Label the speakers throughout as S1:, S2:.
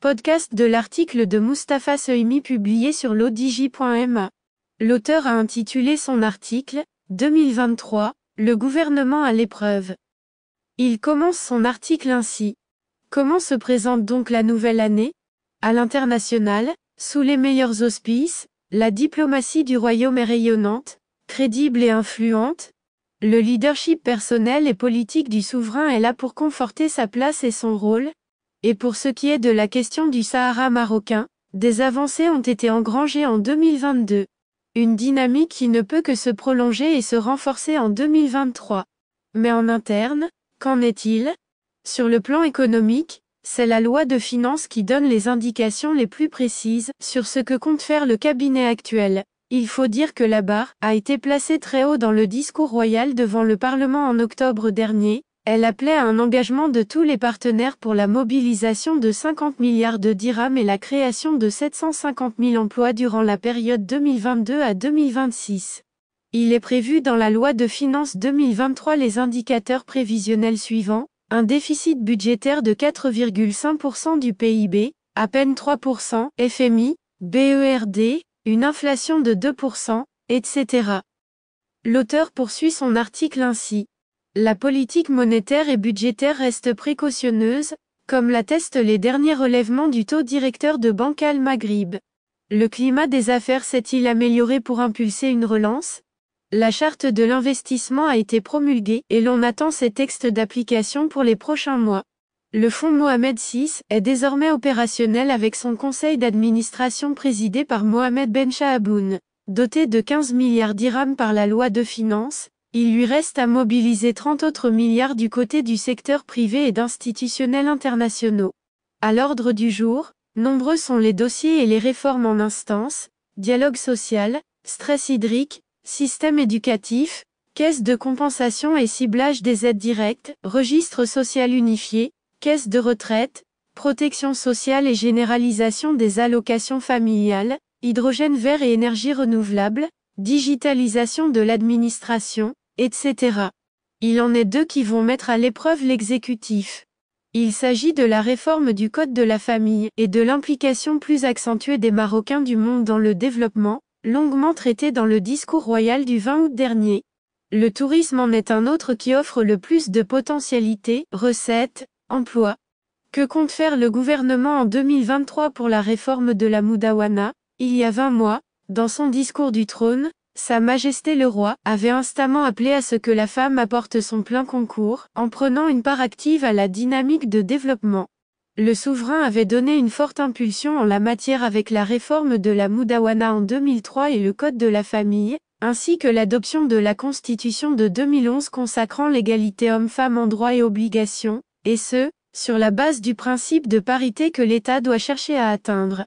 S1: Podcast de l'article de Mustapha Sohimi publié sur l'odj.ma. L'auteur a intitulé son article « 2023, le gouvernement à l'épreuve ». Il commence son article ainsi. Comment se présente donc la nouvelle année? À l'international, sous les meilleurs auspices, la diplomatie du royaume est rayonnante, crédible et influente. Le leadership personnel et politique du souverain est là pour conforter sa place et son rôle. Et pour ce qui est de la question du Sahara marocain, des avancées ont été engrangées en 2022. Une dynamique qui ne peut que se prolonger et se renforcer en 2023. Mais en interne, qu'en est-il? Sur le plan économique, c'est la loi de finances qui donne les indications les plus précises sur ce que compte faire le cabinet actuel. Il faut dire que la barre a été placée très haut dans le discours royal devant le Parlement en octobre dernier. Elle appelait à un engagement de tous les partenaires pour la mobilisation de 50 milliards de dirhams et la création de 750 000 emplois durant la période 2022 à 2026. Il est prévu dans la loi de finances 2023 les indicateurs prévisionnels suivants: un déficit budgétaire de 4,5% du PIB, à peine 3%, FMI, BERD, une inflation de 2%, etc. L'auteur poursuit son article ainsi. La politique monétaire et budgétaire reste précautionneuse, comme l'attestent les derniers relèvements du taux directeur de Banque Al Maghrib. Le climat des affaires s'est-il amélioré pour impulser une relance? La charte de l'investissement a été promulguée et l'on attend ses textes d'application pour les prochains mois. Le fonds Mohamed VI est désormais opérationnel avec son conseil d'administration présidé par Mohamed Ben Shahaboun. Doté de 15 milliards dirhams par la loi de finances, il lui reste à mobiliser 30 autres milliards du côté du secteur privé et d'institutionnels internationaux. À l'ordre du jour, nombreux sont les dossiers et les réformes en instance: dialogue social, stress hydrique, système éducatif, caisse de compensation et ciblage des aides directes, registre social unifié, caisse de retraite, protection sociale et généralisation des allocations familiales, hydrogène vert et énergie renouvelable, digitalisation de l'administration, etc. Il en est deux qui vont mettre à l'épreuve l'exécutif. Il s'agit de la réforme du Code de la famille et de l'implication plus accentuée des Marocains du monde dans le développement, longuement traité dans le discours royal du 20 août dernier. Le tourisme en est un autre qui offre le plus de potentialités, recettes, emplois. Que compte faire le gouvernement en 2023 pour la réforme de la Moudawana? Il y a 20 mois, dans son discours du trône, Sa Majesté le Roi avait instamment appelé à ce que la femme apporte son plein concours, en prenant une part active à la dynamique de développement. Le souverain avait donné une forte impulsion en la matière avec la réforme de la Moudawana en 2003 et le Code de la famille, ainsi que l'adoption de la Constitution de 2011 consacrant l'égalité hommes-femmes en droits et obligations, et ce, sur la base du principe de parité que l'État doit chercher à atteindre.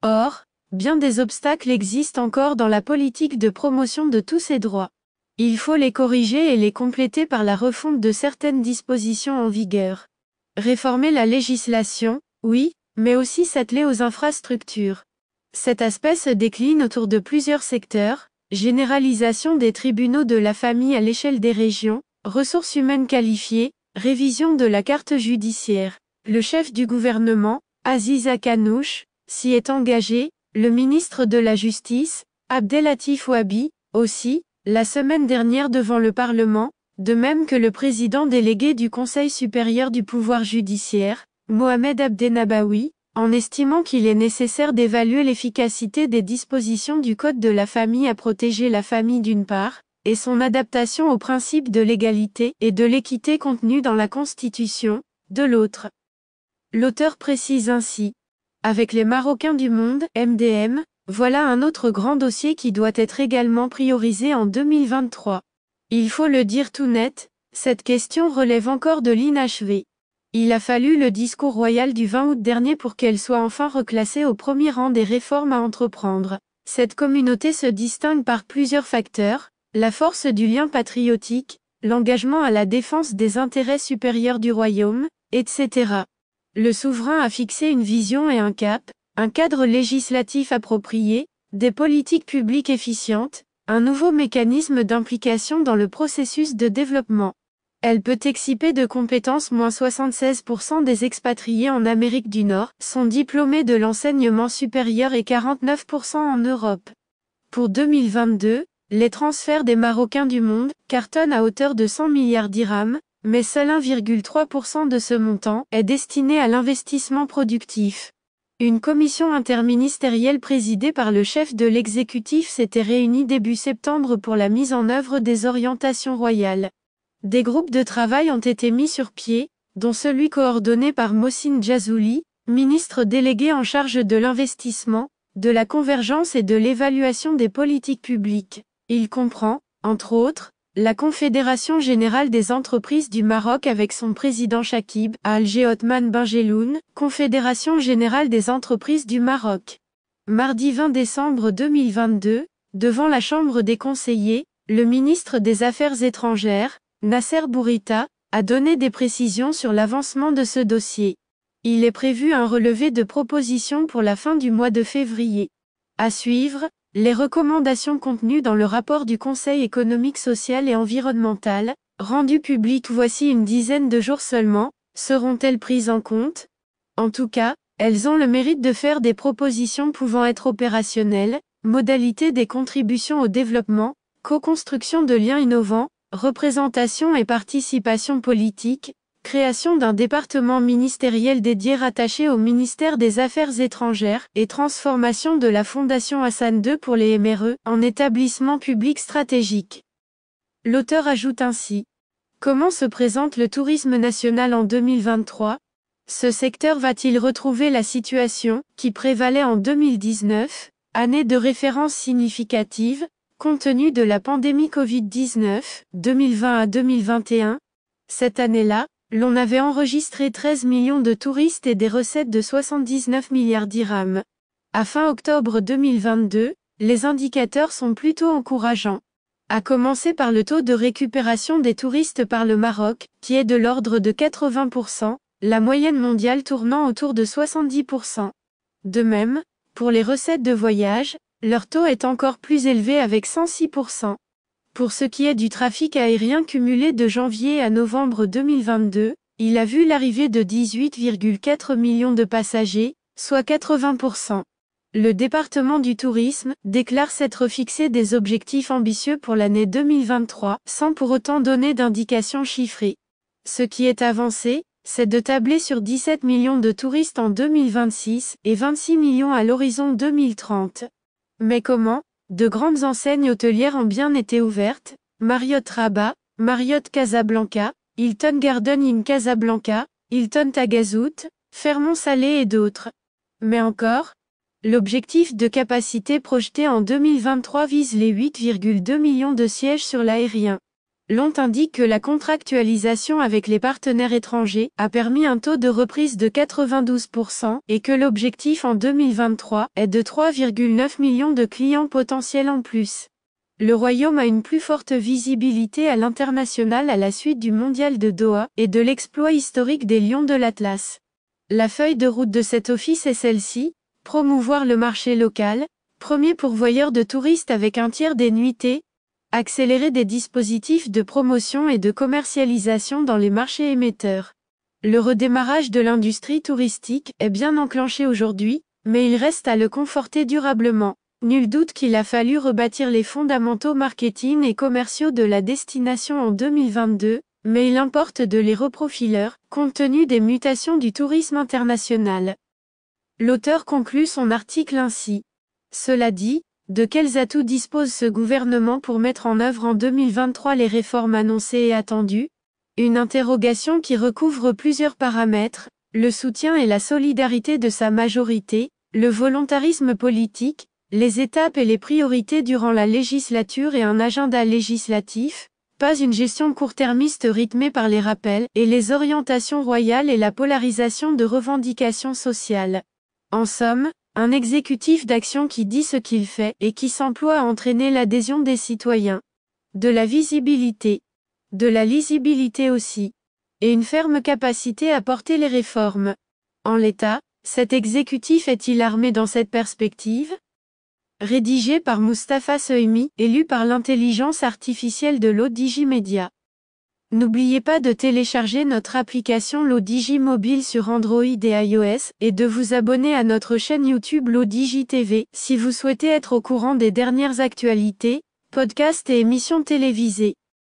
S1: Or, bien des obstacles existent encore dans la politique de promotion de tous ces droits. Il faut les corriger et les compléter par la refonte de certaines dispositions en vigueur. Réformer la législation, oui, mais aussi s'atteler aux infrastructures. Cet aspect se décline autour de plusieurs secteurs: généralisation des tribunaux de la famille à l'échelle des régions, ressources humaines qualifiées, révision de la carte judiciaire. Le chef du gouvernement, Aziz Akanouche, s'y est engagé, le ministre de la Justice, Abdellatif Ouabi, aussi, la semaine dernière devant le Parlement, de même que le président délégué du Conseil supérieur du pouvoir judiciaire, Mohamed Abdenabaoui, en estimant qu'il est nécessaire d'évaluer l'efficacité des dispositions du Code de la famille à protéger la famille d'une part, et son adaptation au principe de l'égalité et de l'équité contenu dans la Constitution, de l'autre. L'auteur précise ainsi. Avec les Marocains du monde, MDM, voilà un autre grand dossier qui doit être également priorisé en 2023. Il faut le dire tout net, cette question relève encore de l'inachevé. Il a fallu le discours royal du 20 août dernier pour qu'elle soit enfin reclassée au premier rang des réformes à entreprendre. Cette communauté se distingue par plusieurs facteurs: la force du lien patriotique, l'engagement à la défense des intérêts supérieurs du royaume, etc. Le souverain a fixé une vision et un cap, un cadre législatif approprié, des politiques publiques efficientes, un nouveau mécanisme d'implication dans le processus de développement. Elle peut exciper de compétences. 76% des expatriés en Amérique du Nord sont diplômés de l'enseignement supérieur et 49% en Europe. Pour 2022, les transferts des Marocains du monde cartonnent à hauteur de 100 milliards dirhams, mais seul 1,3% de ce montant est destiné à l'investissement productif. Une commission interministérielle présidée par le chef de l'exécutif s'était réunie début septembre pour la mise en œuvre des orientations royales. Des groupes de travail ont été mis sur pied, dont celui coordonné par Mohsin Jazouli, ministre délégué en charge de l'investissement, de la convergence et de l'évaluation des politiques publiques. Il comprend, entre autres, la Confédération générale des entreprises du Maroc avec son président Chakib Alger Othman Benjeloun, Confédération générale des entreprises du Maroc. Mardi 20 décembre 2022, devant la Chambre des conseillers, le ministre des Affaires étrangères, Nasser Bourita, a donné des précisions sur l'avancement de ce dossier. Il est prévu un relevé de propositions pour la fin du mois de février. À suivre, les recommandations contenues dans le rapport du Conseil économique, social et environnemental, rendu public voici une dizaine de jours seulement, seront-elles prises en compte? En tout cas, elles ont le mérite de faire des propositions pouvant être opérationnelles, modalités des contributions au développement, co-construction de liens innovants, représentation et participation politique, création d'un département ministériel dédié rattaché au ministère des Affaires étrangères et transformation de la Fondation Hassan II pour les MRE en établissement public stratégique. L'auteur ajoute ainsi: comment se présente le tourisme national en 2023? Ce secteur va-t-il retrouver la situation qui prévalait en 2019, année de référence significative, compte tenu de la pandémie Covid-19, 2020 à 2021? Cette année-là, l'on avait enregistré 13 millions de touristes et des recettes de 79 milliards dirhams. À fin octobre 2022, les indicateurs sont plutôt encourageants. À commencer par le taux de récupération des touristes par le Maroc, qui est de l'ordre de 80%, la moyenne mondiale tournant autour de 70%. De même, pour les recettes de voyage, leur taux est encore plus élevé avec 106%. Pour ce qui est du trafic aérien cumulé de janvier à novembre 2022, il a vu l'arrivée de 18,4 millions de passagers, soit 80%. Le département du tourisme déclare s'être fixé des objectifs ambitieux pour l'année 2023, sans pour autant donner d'indications chiffrées. Ce qui est avancé, c'est de tabler sur 17 millions de touristes en 2026 et 26 millions à l'horizon 2030. Mais comment? De grandes enseignes hôtelières ont bien été ouvertes, Marriott Rabat, Marriott Casablanca, Hilton Garden Inn Casablanca, Hilton Tagazout, Fermont-Salé et d'autres. Mais encore, l'objectif de capacité projeté en 2023 vise les 8,2 millions de sièges sur l'aérien. L'ONT indique que la contractualisation avec les partenaires étrangers a permis un taux de reprise de 92% et que l'objectif en 2023 est de 3,9 millions de clients potentiels en plus. Le Royaume a une plus forte visibilité à l'international à la suite du Mondial de Doha et de l'exploit historique des Lions de l'Atlas. La feuille de route de cet office est celle-ci: promouvoir le marché local, premier pourvoyeur de touristes avec un tiers des nuitées, accélérer des dispositifs de promotion et de commercialisation dans les marchés émetteurs. Le redémarrage de l'industrie touristique est bien enclenché aujourd'hui, mais il reste à le conforter durablement. Nul doute qu'il a fallu rebâtir les fondamentaux marketing et commerciaux de la destination en 2022, mais il importe de les reprofiler, compte tenu des mutations du tourisme international. L'auteur conclut son article ainsi. Cela dit, de quels atouts dispose ce gouvernement pour mettre en œuvre en 2023 les réformes annoncées et attendues? Une interrogation qui recouvre plusieurs paramètres: le soutien et la solidarité de sa majorité, le volontarisme politique, les étapes et les priorités durant la législature et un agenda législatif, pas une gestion court-termiste rythmée par les rappels et les orientations royales et la polarisation de revendications sociales. En somme, un exécutif d'action qui dit ce qu'il fait et qui s'emploie à entraîner l'adhésion des citoyens. De la visibilité. De la lisibilité aussi. Et une ferme capacité à porter les réformes. En l'état, cet exécutif est-il armé dans cette perspective? Rédigé par Mustapha Sohimi et lu par l'intelligence artificielle de l'ODJ Media. N'oubliez pas de télécharger notre application l'Odigi Mobile sur Android et iOS, et de vous abonner à notre chaîne YouTube l'Odigi TV, si vous souhaitez être au courant des dernières actualités, podcasts et émissions télévisées.